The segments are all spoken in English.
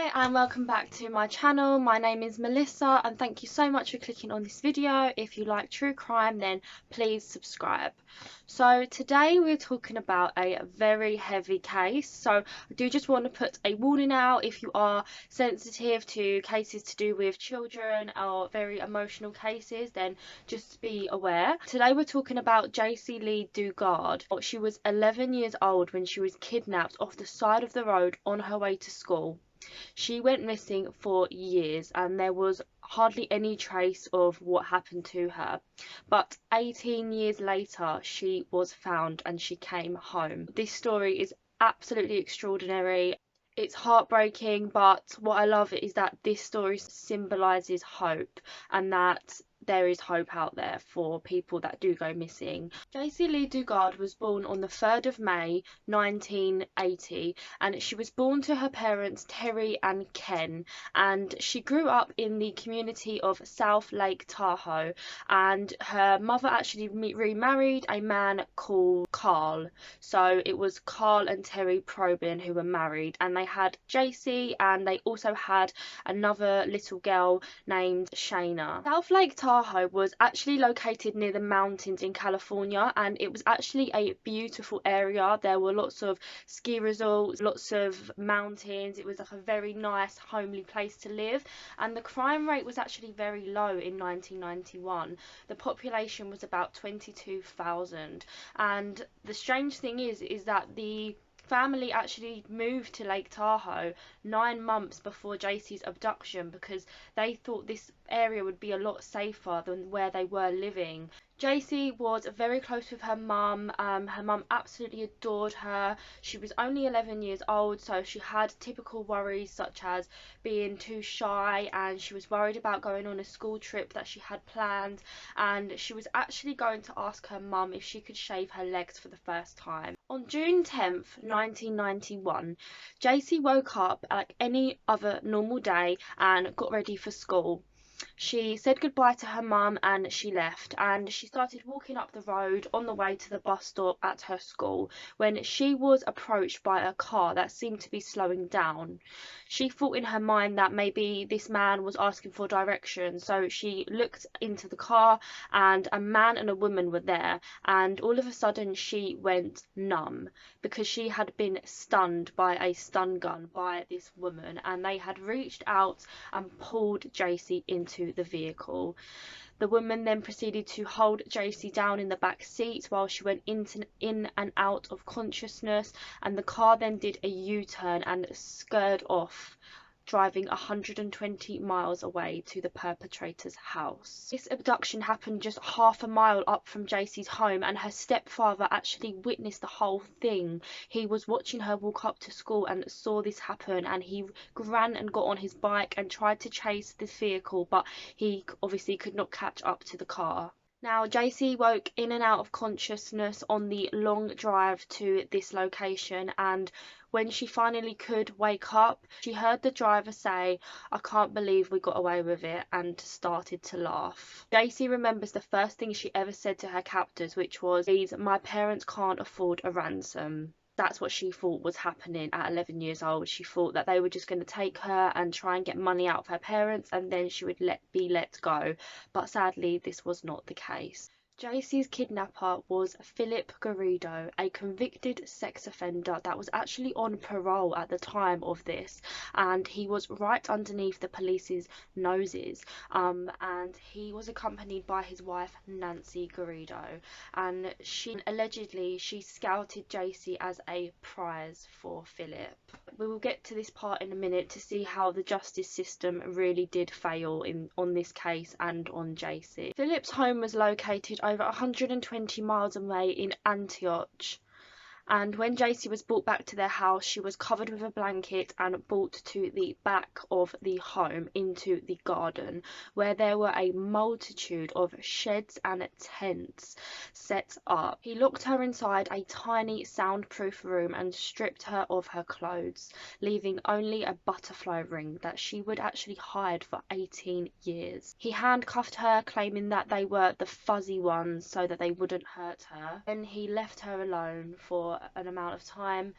Hi and welcome back to my channel. My name is Melissa and thank you so much for clicking on this video. If you like true crime, then please subscribe. So today we're talking about a very heavy case. So I do just want to put a warning out if you are sensitive to cases to do with children or very emotional cases, then just be aware. Today we're talking about Jaycee Lee Dugard. She was 11 years old when she was kidnapped off the side of the road on her way to school. She went missing for years and there was hardly any trace of what happened to her. But 18 years later, she was found and she came home. This story is absolutely extraordinary. It's heartbreaking, but what I love is that this story symbolises hope and that there is hope out there for people that do go missing. Jaycee Lee Dugard was born on the 3rd of May 1980 and she was born to her parents Terry and Ken, and she grew up in the community of South Lake Tahoe, and her mother actually remarried a man called Carl. So it was Carl and Terry Probin who were married, and they had Jaycee and they also had another little girl named Shayna. South Lake Tahoe was actually located near the mountains in California, and it was actually a beautiful area. There were lots of ski resorts, lots of mountains. It was like a very nice homely place to live, and the crime rate was actually very low in 1991. The population was about 22,000, and the strange thing is that the family actually moved to Lake Tahoe 9 months before Jaycee's abduction because they thought this area would be a lot safer than where they were living. Jaycee was very close with her mum. Her mum absolutely adored her. She was only 11 years old, so she had typical worries such as being too shy, and she was worried about going on a school trip that she had planned, and she was actually going to ask her mum if she could shave her legs for the first time. On June 10th, 1991, Jaycee woke up like any other normal day and got ready for school. She said goodbye to her mum and she left, and she started walking up the road on the way to the bus stop at her school when she was approached by a car that seemed to be slowing down. She thought in her mind that maybe this man was asking for directions, so she looked into the car and a man and a woman were there, and all of a sudden she went numb because she had been stunned by a stun gun by this woman, and they had reached out and pulled Jaycee into the vehicle. The woman then proceeded to hold Jaycee down in the back seat while she went in and out of consciousness, and the car then did a U-turn and scurried off, driving 120 miles away to the perpetrator's house. This abduction happened just half a mile up from Jaycee's home, and her stepfather actually witnessed the whole thing. He was watching her walk up to school and saw this happen, and he ran and got on his bike and tried to chase this vehicle, but he obviously could not catch up to the car. Now, Jaycee woke in and out of consciousness on the long drive to this location, and when she finally could wake up, she heard the driver say, "I can't believe we got away with it," and started to laugh. Jaycee remembers the first thing she ever said to her captors, which was, "Please, my parents can't afford a ransom." That's what she thought was happening at 11 years old. She thought that they were just going to take her and try and get money out of her parents, and then she would be let go. But sadly, this was not the case. Jaycee's kidnapper was Philip Garrido, a convicted sex offender that was actually on parole at the time of this, and he was right underneath the police's noses, and he was accompanied by his wife Nancy Garrido, and she allegedly scouted Jaycee as a prize for Philip. We will get to this part in a minute to see how the justice system really did fail on this case and on Jaycee. Philip's home was located over 120 miles away in Antioch, and when Jaycee was brought back to their house, she was covered with a blanket and brought to the back of the home into the garden, where there were a multitude of sheds and tents set up. He locked her inside a tiny soundproof room and stripped her of her clothes, leaving only a butterfly ring that she would actually hide for 18 years. He handcuffed her, claiming that they were the fuzzy ones so that they wouldn't hurt her. Then he left her alone for an amount of time.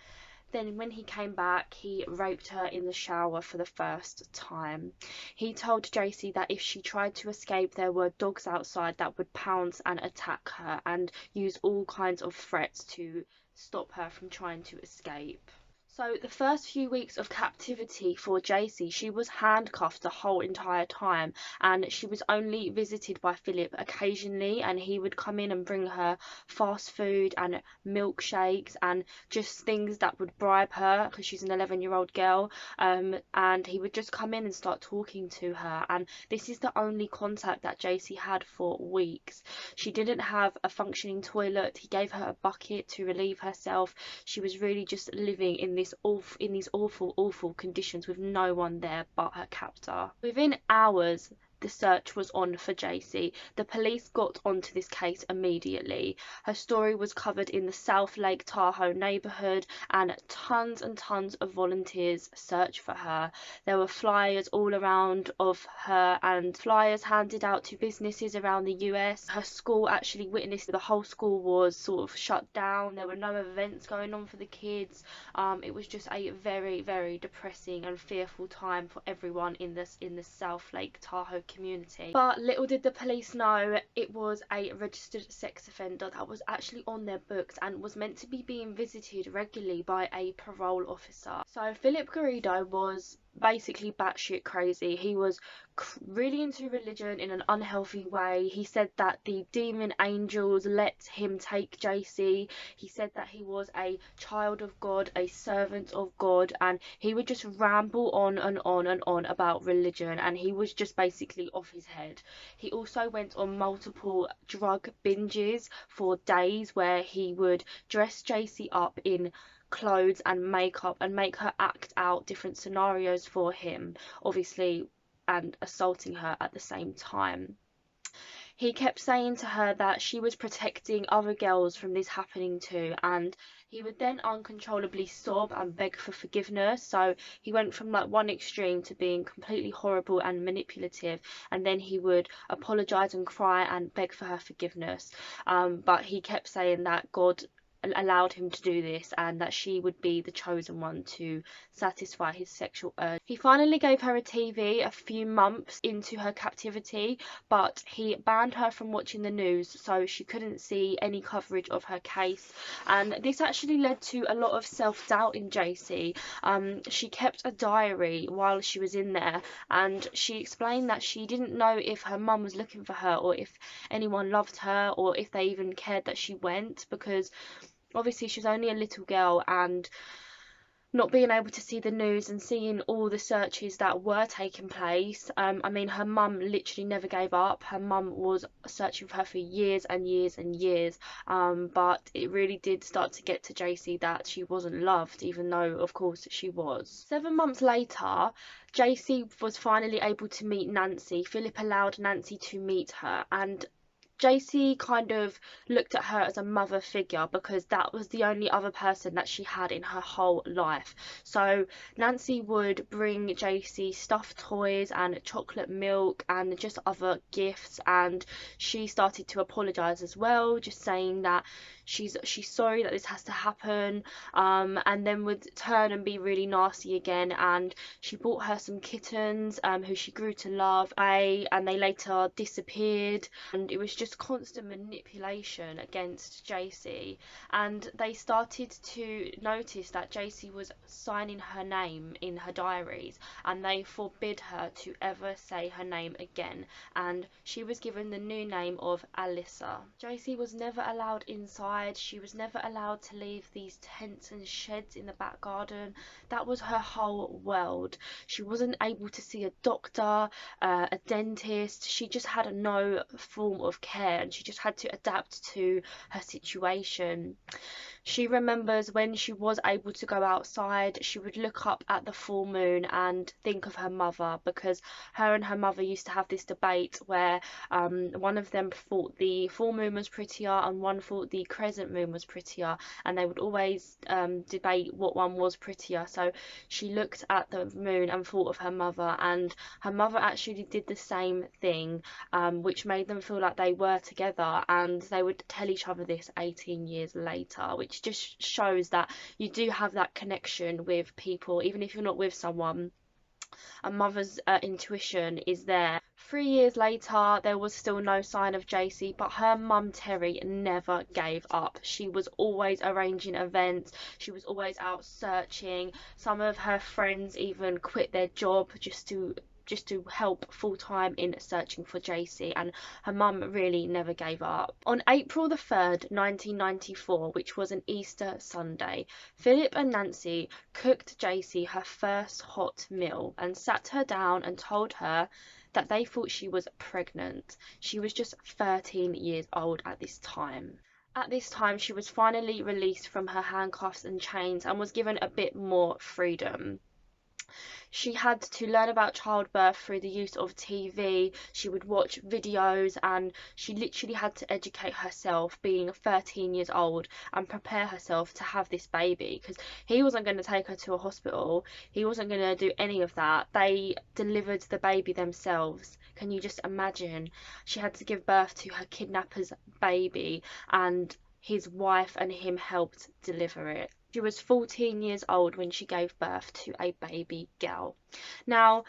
Then when he came back, he raped her in the shower for the first time. He told Jaycee that if she tried to escape, there were dogs outside that would pounce and attack her and use all kinds of threats to stop her from trying to escape. So the first few weeks of captivity for Jaycee, she was handcuffed the whole entire time, and she was only visited by Philip occasionally, and he would come in and bring her fast food and milkshakes and just things that would bribe her because she's an 11-year-old girl. And he would just come in and start talking to her, and this is the only contact that Jaycee had for weeks. She didn't have a functioning toilet. He gave her a bucket to relieve herself. She was really just living in these awful conditions with no one there but her captor. Within hours, the search was on for Jaycee. The police got onto this case immediately. Her story was covered in the South Lake Tahoe neighborhood, and tons of volunteers searched for her. There were flyers all around of her, and flyers handed out to businesses around the US. Her school actually witnessed. The whole school was sort of shut down. There were no events going on for the kids. It was just a very depressing and fearful time for everyone in the South Lake Tahoe community. But little did the police know, it was a registered sex offender that was actually on their books and was meant to be being visited regularly by a parole officer. So Philip Garrido was basically batshit crazy. He was really into religion in an unhealthy way. He said that the demon angels let him take Jaycee. He said that he was a child of God, a servant of God, and he would just ramble on and on about religion, and he was just basically off his head. He also went on multiple drug binges for days where he would dress Jaycee up in clothes and makeup and make her act out different scenarios for him, obviously, and assaulting her at the same time. He kept saying to her that she was protecting other girls from this happening too, and he would then uncontrollably sob and beg for forgiveness. So he went from like one extreme to being completely horrible and manipulative, and then he would apologize and cry and beg for her forgiveness. But he kept saying that God allowed him to do this and that she would be the chosen one to satisfy his sexual urge. He finally gave her a TV a few months into her captivity, but he banned her from watching the news so she couldn't see any coverage of her case, and this actually led to a lot of self-doubt in Jaycee. She kept a diary while she was in there, and she explained that she didn't know if her mum was looking for her or if anyone loved her or if they even cared that she went, because obviously she was only a little girl, and not being able to see the news and seeing all the searches that were taking place. I mean, her mum literally never gave up. Her mum was searching for her for years and years, but it really did start to get to Jaycee that she wasn't loved, even though of course she was. 7 months later, Jaycee was finally able to meet Nancy. Philip allowed Nancy to meet her, and Jaycee kind of looked at her as a mother figure because that was the only other person that she had in her whole life. So Nancy would bring Jaycee stuffed toys and chocolate milk and just other gifts, and she started to apologize as well, just saying that she's sorry that this has to happen, and then would turn and be really nasty again. And she bought her some kittens who she grew to love, and they later disappeared, and it was just constant manipulation against Jaycee. And they started to notice that Jaycee was signing her name in her diaries, and they forbid her to ever say her name again, and she was given the new name of Alyssa. Jaycee was never allowed inside. She was never allowed to leave these tents and sheds in the back garden. That was her whole world. She wasn't able to see a doctor, a dentist. She just had no form of care, and she just had to adapt to her situation. She remembers when she was able to go outside, she would look up at the full moon and think of her mother, because her and her mother used to have this debate where one of them thought the full moon was prettier and one thought the crescent moon was prettier, and they would always debate what one was prettier. So she looked at the moon and thought of her mother actually did the same thing, which made them feel like they were were together, and they would tell each other this 18 years later, which just shows that you do have that connection with people, even if you're not with someone. A mother's intuition is there. 3 years later, there was still no sign of Jaycee, but her mum Terry never gave up. She was always arranging events, she was always out searching. Some of her friends even quit their job just to help full time in searching for Jaycee, and her mum really never gave up. On April the 3rd, 1994, which was an Easter Sunday, Philip and Nancy cooked Jaycee her first hot meal and sat her down and told her that they thought she was pregnant. She was just 13 years old at this time. At this time, she was finally released from her handcuffs and chains and was given a bit more freedom. She had to learn about childbirth through the use of TV. She would watch videos, and she literally had to educate herself, being 13 years old, and prepare herself to have this baby, because he wasn't going to take her to a hospital. He wasn't going to do any of that. They delivered the baby themselves. Can you just imagine? She had to give birth to her kidnapper's baby, and his wife and him helped deliver it. She was 14 years old when she gave birth to a baby girl. Now,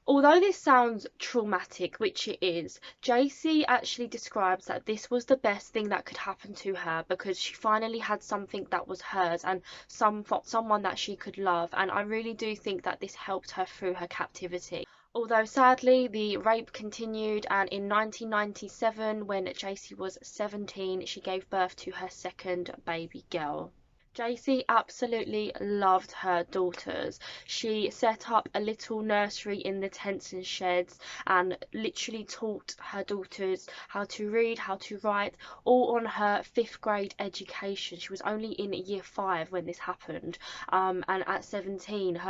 although this sounds traumatic, which it is, Jaycee actually describes that this was the best thing that could happen to her, because she finally had something that was hers, and someone that she could love. And I really do think that this helped her through her captivity. Although sadly the rape continued, and in 1997, when Jaycee was 17, she gave birth to her second baby girl. Jaycee absolutely loved her daughters. She set up a little nursery in the tents and sheds and literally taught her daughters how to read, how to write, all on her 5th grade education. She was only in year 5 when this happened, and at 17,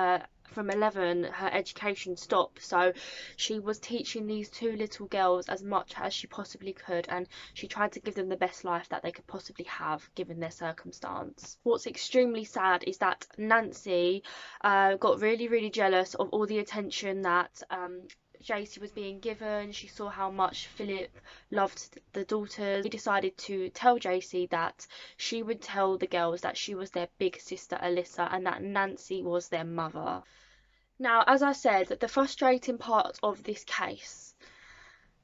from 11, her education stopped. So she was teaching these 2 little girls as much as she possibly could, and she tried to give them the best life that they could possibly have given their circumstance. What's extremely sad is that Nancy got really jealous of all the attention that Jaycee was being given. She saw how much Philip loved the daughters. He decided to tell Jaycee that she would tell the girls that she was their big sister Alyssa, and that Nancy was their mother. Now, as I said, the frustrating part of this case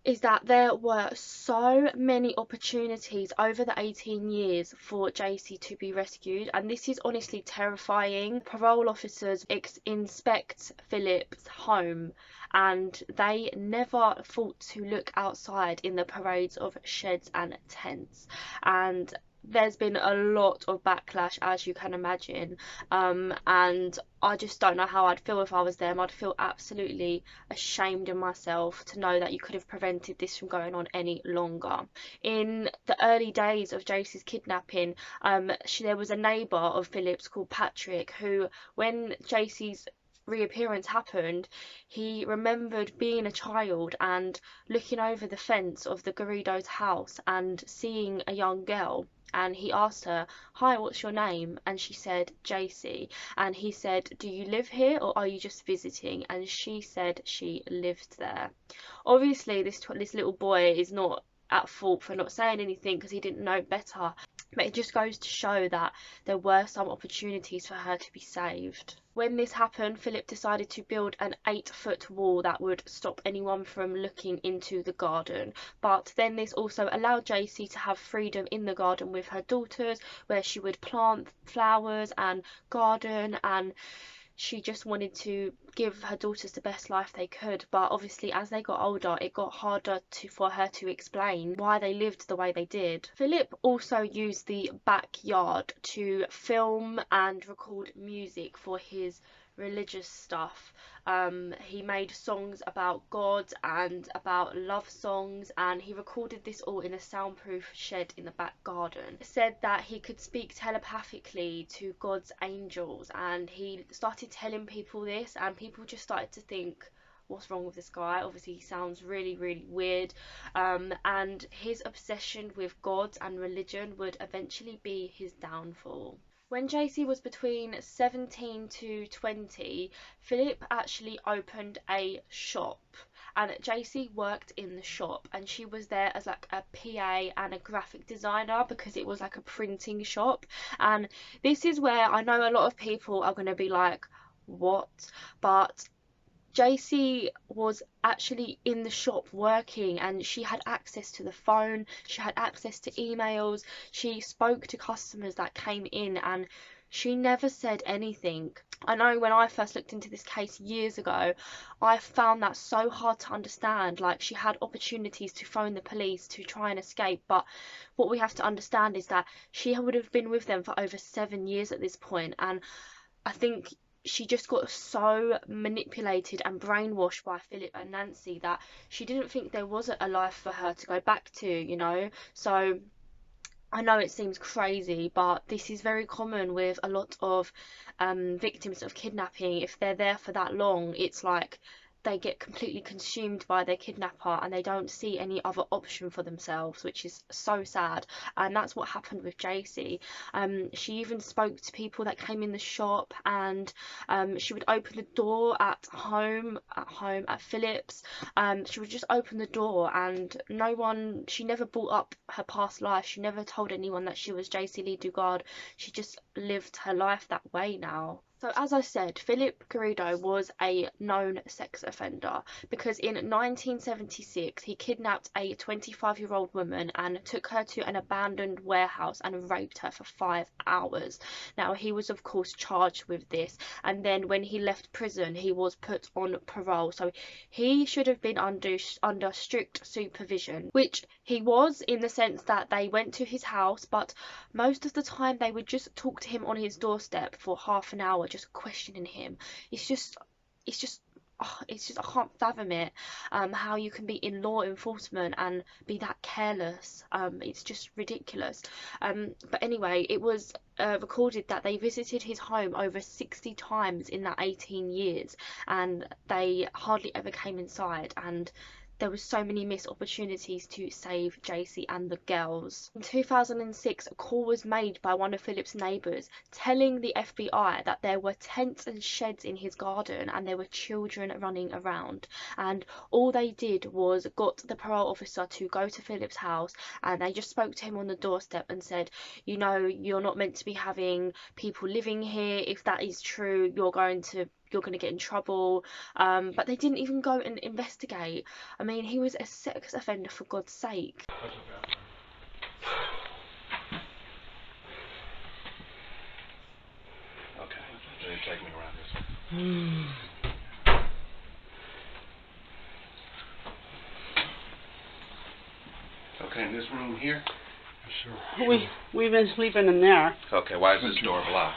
is that there were so many opportunities over the 18 years for Jaycee to be rescued, and this is honestly terrifying. Parole officers inspect Philip's home, and they never thought to look outside in the parades of sheds and tents, and there's been a lot of backlash, as you can imagine, and I just don't know how I'd feel if I was them. I'd feel absolutely ashamed of myself to know that you could have prevented this from going on any longer. In the early days of Jaycee's kidnapping, there was a neighbour of Philip's called Patrick, who, when Jaycee's reappearance happened, he remembered being a child and looking over the fence of the Garrido's house and seeing a young girl, and he asked her, "Hi, what's your name?" And she said, "Jaycee." And he said, "Do you live here, or are you just visiting?" And she said she lived there. Obviously this little boy is not at fault for not saying anything, because he didn't know better, but it just goes to show that there were some opportunities for her to be saved. When this happened, Philip decided to build an 8-foot wall that would stop anyone from looking into the garden. But then this also allowed Jaycee to have freedom in the garden with her daughters, where she would plant flowers and garden, and she just wanted to give her daughters the best life they could. But obviously, as they got older, it got harder for her to explain why they lived the way they did. Philip also used the backyard to film and record music for his religious stuff. He made songs about God and about love songs, and he recorded this all in a soundproof shed in the back garden. It said that he could speak telepathically to God's angels, and he started telling people this, and people just started to think, what's wrong with this guy? Obviously he sounds really weird, and his obsession with God and religion would eventually be his downfall. When Jaycee was between 17 to 20, Philip actually opened a shop, and Jaycee worked in the shop, and she was there as like a PA and a graphic designer because it was like a printing shop. And this is where I know a lot of people are going to be like, what? But Jaycee was actually in the shop working, and she had access to the phone, she had access to emails, she spoke to customers that came in, and she never said anything. I know when I first looked into this case years ago, I found that so hard to understand. Like, she had opportunities to phone the police to try and escape, but what we have to understand is that she would have been with them for over 7 years at this point, and I think she just got so manipulated and brainwashed by Philip and Nancy that she didn't think there was a life for her to go back to, you know? So I know it seems crazy, but this is very common with a lot of victims of kidnapping. If they're there for that long, it's like they get completely consumed by their kidnapper and they don't see any other option for themselves, which is so sad. And that's what happened with Jaycee. She even spoke to people that came in the shop, and she would open the door at home at Philip's. She would just open the door, and she never brought up her past life. She never told anyone that she was Jaycee Lee Dugard. She just lived her life that way now. So as I said, Philip Garrido was a known sex offender because in 1976 he kidnapped a 25-year-old woman and took her to an abandoned warehouse and raped her for 5 hours. Now, he was of course charged with this, and then when he left prison he was put on parole, so he should have been under strict supervision, which he was, in the sense that they went to his house, but most of the time they would just talk to him on his doorstep for half an hour, just questioning him. It's just I can't fathom it, how you can be in law enforcement and be that careless. It's just ridiculous. But anyway, it was recorded that they visited his home over 60 times in that 18 years, and they hardly ever came inside, and there was so many missed opportunities to save Jaycee and the girls. In 2006, a call was made by one of Philip's neighbours telling the FBI that there were tents and sheds in his garden and there were children running around. And all they did was got the parole officer to go to Philip's house, and they just spoke to him on the doorstep and said, you know, you're not meant to be having people living here. If that is true, you're going to get in trouble. But they didn't even go and investigate. I mean, he was a sex offender, for God's sake. Okay, then take me around this way. Okay, in this room here? Sure. We've been sleeping in there. Okay, why is this door blocked?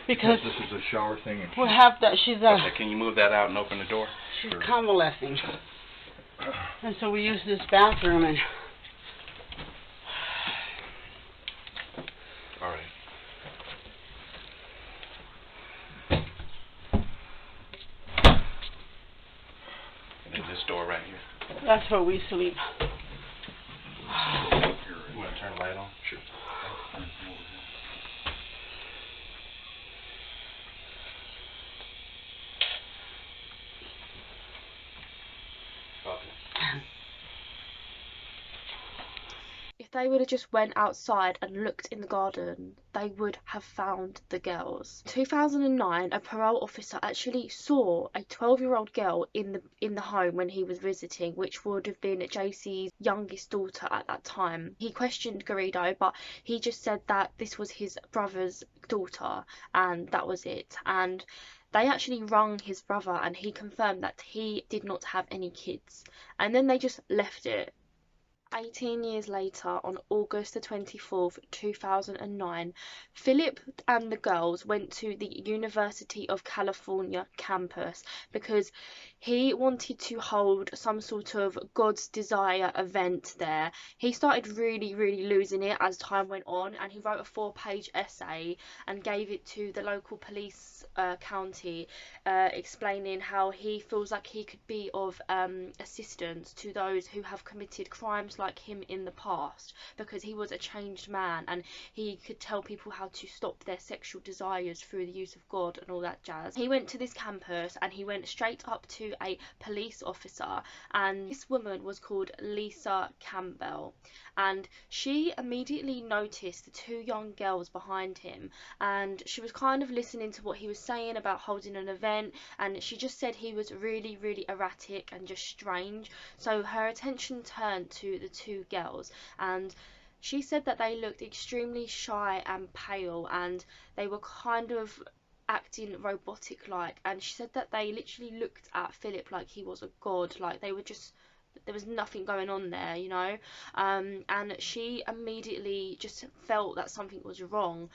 Because this is a shower thing. And we have that. Okay, can you move that out and open the door? She's convalescing, and so we use this bathroom. And all right. And then this door right here. that's where we sleep. You want to turn the light on? Sure. If they would have just went outside and looked in the garden, they would have found the girls. In 2009, a parole officer actually saw a 12-year-old girl in the home when he was visiting, which would have been Jaycee's youngest daughter at that time. He questioned Garrido, but he just said that this was his brother's daughter, and that was it. And they actually rung his brother, and he confirmed that he did not have any kids. And then they just left it. 18 years later, on August the 24th, 2009, Philip and the girls went to the University of California campus because he wanted to hold some sort of God's Desire event there. He started really losing it as time went on, and he wrote a 4-page essay and gave it to the local police county, explaining how he feels like he could be of assistance to those who have committed crimes like him in the past, because he was a changed man and he could tell people how to stop their sexual desires through the use of God and all that jazz. He went to this campus and he went straight up to a police officer, and this woman was called Lisa Campbell, and she immediately noticed the two young girls behind him, and she was kind of listening to what he was saying about holding an event, and she just said he was really, really erratic and just strange. So her attention turned to the two girls, and she said that they looked extremely shy and pale, and they were kind of acting robotic like, and she said that they literally looked at Philip like he was a god, like they were just, there was nothing going on there, you know. And she immediately just felt that something was wrong,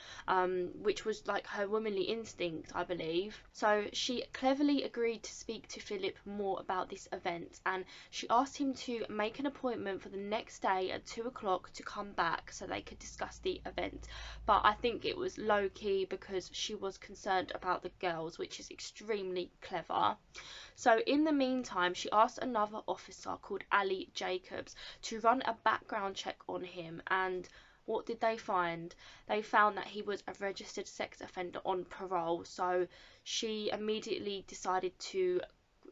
which was like her womanly instinct, I believe. So she cleverly agreed to speak to Philip more about this event, and she asked him to make an appointment for the next day at 2 o'clock to come back so they could discuss the event. But I think it was low key because she was concerned about the girls, which is extremely clever. So in the meantime, she asked another officer called Ali Jacobs to run a background check on him, and what did they find? They found that he was a registered sex offender on parole. So she immediately decided to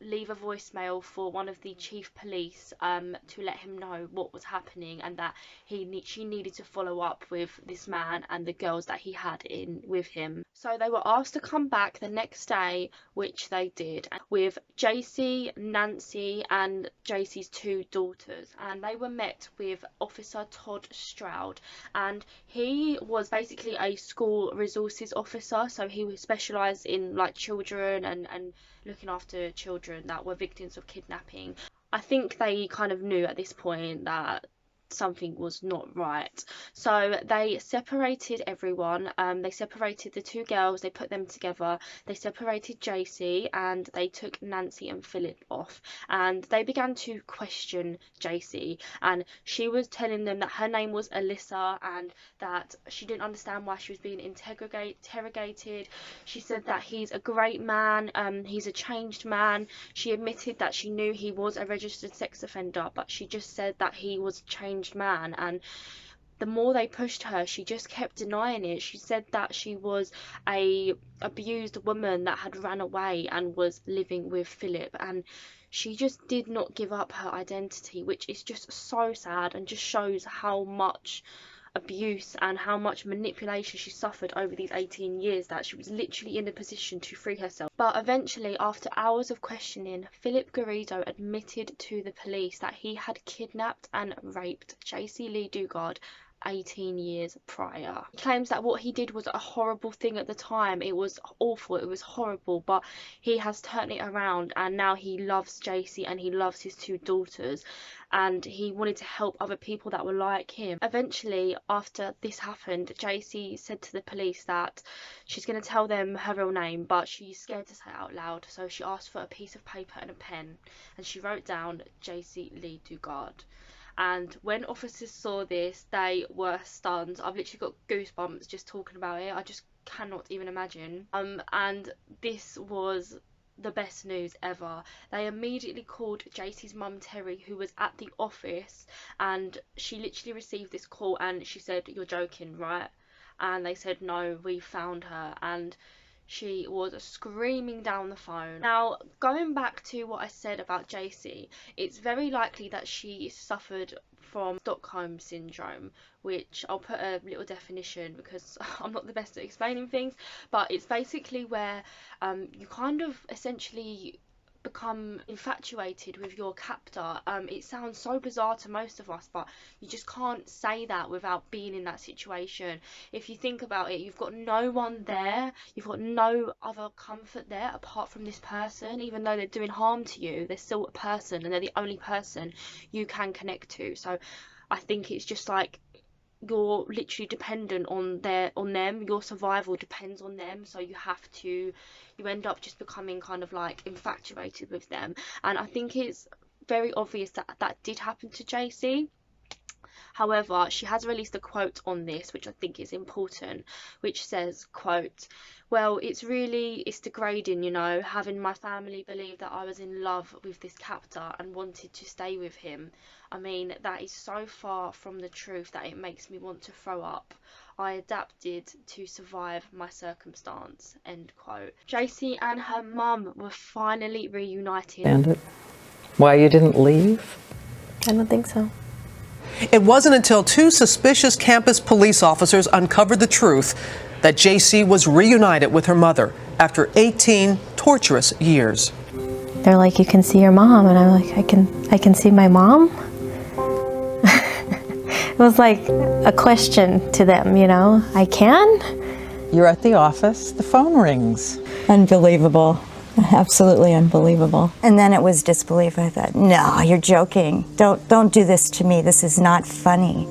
leave a voicemail for one of the chief police to let him know what was happening, and that she needed to follow up with this man and the girls that he had in with him. So they were asked to come back the next day, which they did, with Jaycee, Nancy and Jaycee's two daughters, and they were met with Officer Todd Stroud, and he was basically a school resources officer, so he was specialised in like children and looking after children that were victims of kidnapping. I think they kind of knew at this point that something was not right. So they separated everyone. They separated the two girls, they put them together, they separated Jaycee, and they took Nancy and Philip off, and they began to question Jaycee, and she was telling them that her name was Alyssa and that she didn't understand why she was being interrogated. She said that he's a great man, he's a changed man. She admitted that she knew he was a registered sex offender, but she just said that he was changed man, and the more they pushed her, she just kept denying it. She said that she was a abused woman that had ran away and was living with Philip, and she just did not give up her identity, which is just so sad and just shows how much abuse and how much manipulation she suffered over these 18 years, that she was literally in a position to free herself. But eventually, after hours of questioning, Philip Garrido admitted to the police that he had kidnapped and raped Jaycee Lee Dugard 18 years prior. He claims that what he did was a horrible thing at the time. It was awful, it was horrible, but he has turned it around, and now he loves Jaycee and he loves his two daughters, and he wanted to help other people that were like him. Eventually, after this happened, Jaycee said to the police that she's going to tell them her real name, but she's scared to say it out loud, so she asked for a piece of paper and a pen, and she wrote down Jaycee Lee Dugard. And when officers saw this, they were stunned. I've literally got goosebumps just talking about it. I just cannot even imagine. And this was the best news ever. They immediately called Jaycee's mum Terry, who was at the office, and she literally received this call and she said, "You're joking, right?" And they said, "No, we found her." And she was screaming down the phone. Now, going back to what I said about Jaycee, it's very likely that she suffered from Stockholm syndrome, which I'll put a little definition because I'm not the best at explaining things, but it's basically where you kind of essentially become infatuated with your captor. It sounds so bizarre to most of us, but you just can't say that without being in that situation. If you think about it, you've got no one there, you've got no other comfort there apart from this person. Even though they're doing harm to you, they're still a person and they're the only person you can connect to. So I think it's just like you're literally dependent on them. Your survival depends on them, so you end up just becoming kind of like infatuated with them. And I think it's very obvious that that did happen to Jaycee. However, she has released a quote on this, which I think is important, which says, quote, "Well, it's degrading, you know, having my family believe that I was in love with this captor and wanted to stay with him. I mean, that is so far from the truth that it makes me want to throw up. I adapted to survive my circumstance," end quote. Jaycee and her mum were finally reunited. And it. Why you didn't leave? I don't think so. It wasn't until two suspicious campus police officers uncovered the truth that Jaycee was reunited with her mother after 18 torturous years. They're like, "You can see your mom," and I'm like, I can see my mom? It was like a question to them, you know. I can? You're at the office, the phone rings. Unbelievable. Absolutely unbelievable. And then it was disbelief. I thought, no, you're joking. Don't do this to me. This is not funny.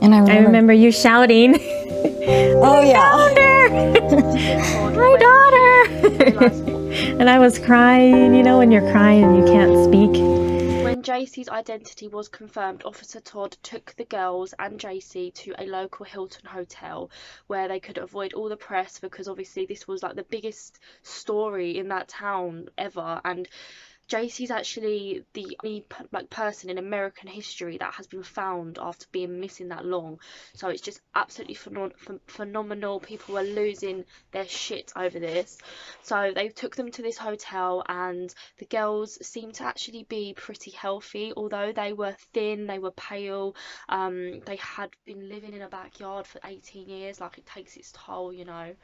And I remember you shouting, oh yeah. "My daughter!" And I was crying, you know, when you're crying and you can't speak. When Jaycee's identity was confirmed, Officer Todd took the girls and Jaycee to a local Hilton hotel where they could avoid all the press, because obviously this was like the biggest story in that town ever, and Jaycee's actually the only person in American history that has been found after being missing that long. So it's just absolutely phenomenal. People were losing their shit over this. So they took them to this hotel, and the girls seemed to actually be pretty healthy, although they were thin, they were pale. They had been living in a backyard for 18 years. Like, it takes its toll, you know.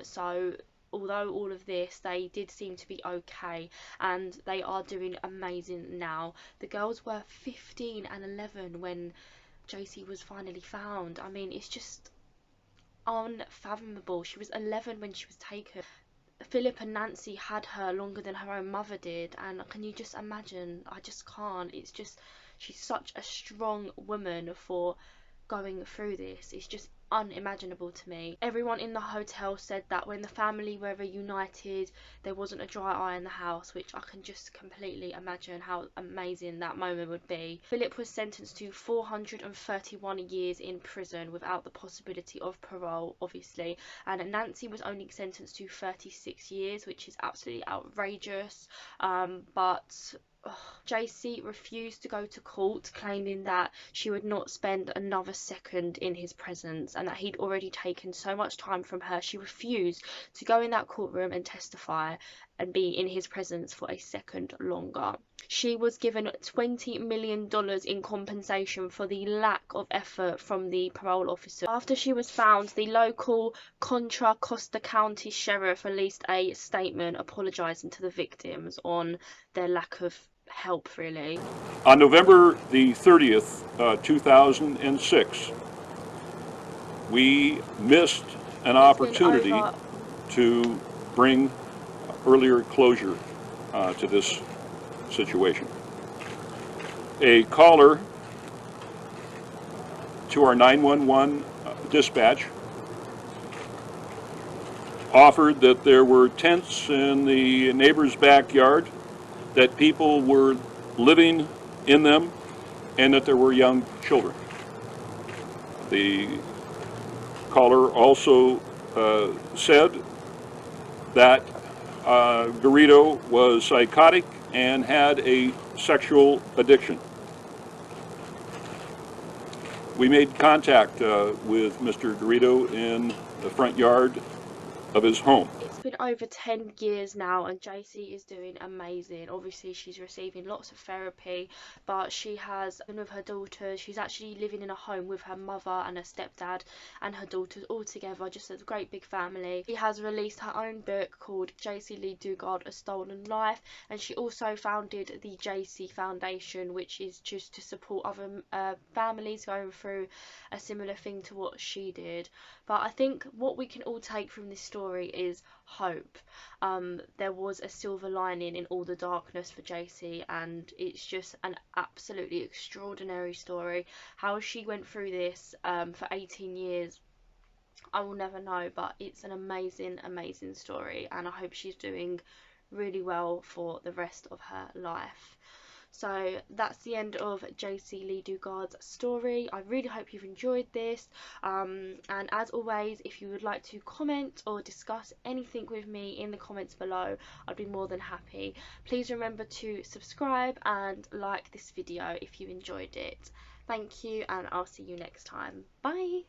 So although all of this, they did seem to be okay, and they are doing amazing now. The girls were 15 and 11 when Jaycee was finally found. I mean, it's just unfathomable. She was 11 when she was taken. Philip and Nancy had her longer than her own mother did, and can you just imagine? I just can't. It's just, she's such a strong woman for going through this. It's just unimaginable to me. Everyone in the hotel said that when the family were reunited, there wasn't a dry eye in the house, which I can just completely imagine how amazing that moment would be. Philip was sentenced to 431 years in prison without the possibility of parole, obviously, and Nancy was only sentenced to 36 years, which is absolutely outrageous. But Jaycee refused to go to court, claiming that she would not spend another second in his presence and that he'd already taken so much time from her. She refused to go in that courtroom and testify and be in his presence for a second longer. She was given $20 million in compensation for the lack of effort from the parole officer. After she was found, the local Contra Costa County Sheriff released a statement apologising to the victims on their lack of help, really. On November the 30th, 2006, we missed an opportunity to bring earlier closure to this situation. A caller to our 911 dispatch offered that there were tents in the neighbor's backyard, that people were living in them, and that there were young children. The caller also said that Garrido was psychotic and had a sexual addiction. We made contact with Mr. Garrido in the front yard of his home. It's been over 10 years now, and Jaycee is doing amazing. Obviously, she's receiving lots of therapy, but she has been with her daughters. She's actually living in a home with her mother and her stepdad and her daughters all together, just as a great big family. She has released her own book called Jaycee Lee Dugard, A Stolen Life, and she also founded the Jaycee Foundation, which is just to support other families going through a similar thing to what she did. But I think what we can all take from this story is hope. There was a silver lining in all the darkness for Jaycee, and it's just an absolutely extraordinary story. How she went through this for 18 years, I will never know, but it's an amazing, amazing story, and I hope she's doing really well for the rest of her life. So that's the end of Jaycee Lee Dugard's story. I really hope you've enjoyed this, and as always, if you would like to comment or discuss anything with me in the comments below, I'd be more than happy. Please remember to subscribe and like this video if you enjoyed it. Thank you, and I'll see you next time. Bye.